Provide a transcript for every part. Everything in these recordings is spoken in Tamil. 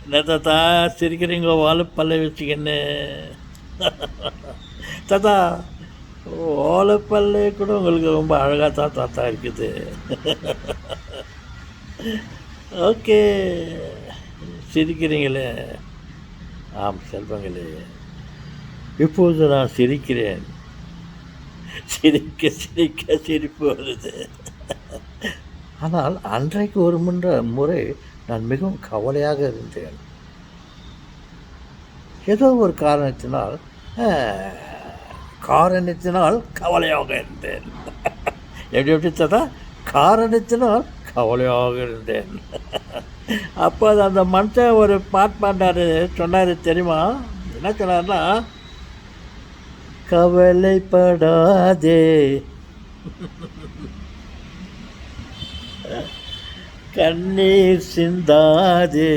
என்ன தாத்தா சிரிக்கிறீங்க வாழைப்பல்ல வச்சுக்கின்னு? தாத்தா ஓலைப்பல்லே கூட உங்களுக்கு ரொம்ப அழகாக தான் தாத்தா இருக்குது. ஓகே, சிரிக்கிறீங்களே. ஆம் செல்வங்களே, இப்போது நான் சிரிக்கிறேன். சிரிக்க சிரிக்க சிரிப்பு வருது. ஆனால் அன்றைக்கு ஒரு முறை நான் மிகவும் கவலையாக இருந்தேன். ஏதோ ஒரு காரணத்தினால் கவலையாக இருந்தேன். எப்படி தாத்தா? காரணத்தினால் கவலையாக இருந்தேன். அப்போ அந்த மனுஷன் ஒரு பாட்டு பாண்டாரு, சொன்னார் தெரியுமா? என்ன சொன்னார்னா, கவலைப்படாதே, கண்ணீர் சிந்தாதே,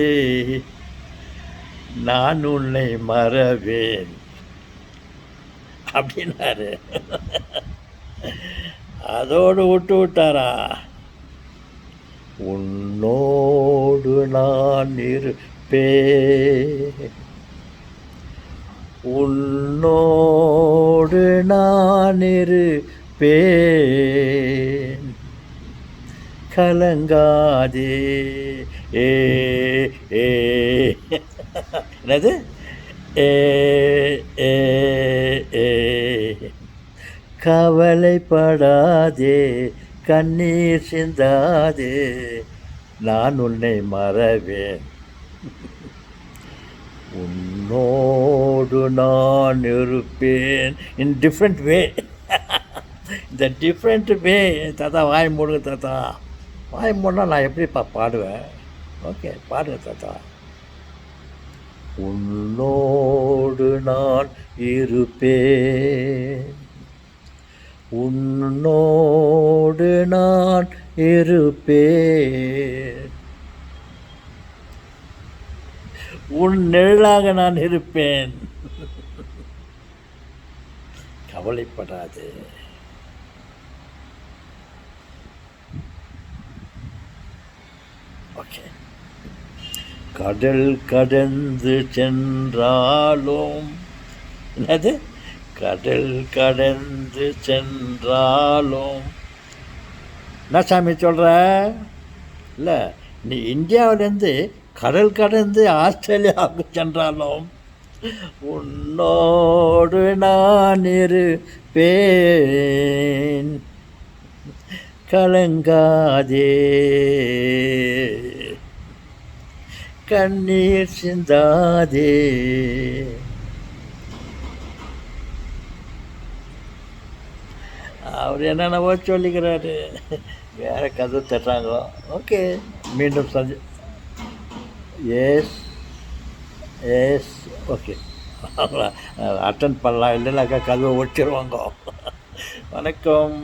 நான் உன்னை மறவேன் அப்படின்னாரு. அதோடு விட்டாரா? உன்னோடு நான் இருப்பேன், உன்னோடு நான் இருப்பேன், கலங்காதே. ஏ ஏ என்னது? ஏ ஏ ஏ கவலைப்படாதே, கண்ணீர் சிந்தாதே, நான் உன்னை மறவேன், உன்னோடு நான் இருப்பேன். In different way. இந்த டிஃப்ரெண்ட் வே. தாத்தா வாய் மூடுங்க தாத்தா. வாய் மூடனா நான் எப்படிப்பா பாடுவேன்? ஓகே, பாடுங்க தாத்தா. உன்னோடு நான் இருப்பேன், உன்னோடு நான் இருப்பேன், உன் நிழலாக நான் இருப்பேன், கவலைப்படாது. ஓகே. கடல் கடந்து சென்றாலும், என்னது? கடல் கடந்து சென்றாலும், என்ன சாமி சொல்கிற? இல்லை, நீ இந்தியாவிலேருந்து கடல் கடந்து ஆஸ்திரேலியாவுக்கு சென்றாலும் உன்னோடு நான் இருப்பேன், கலங்காதே, கண்ணீர் சிந்தாதே. அவர் என்னென்னவோ சொல்லிக்கிறாரு, வேறு கதை தட்டுறாங்க. ஓகே, மீண்டும் எஸ் எஸ் ஓகே, அட்டன் பண்ணலாம், இல்லைனாக்கா கதவை ஒடிச்சிருவாங்க. வணக்கம்.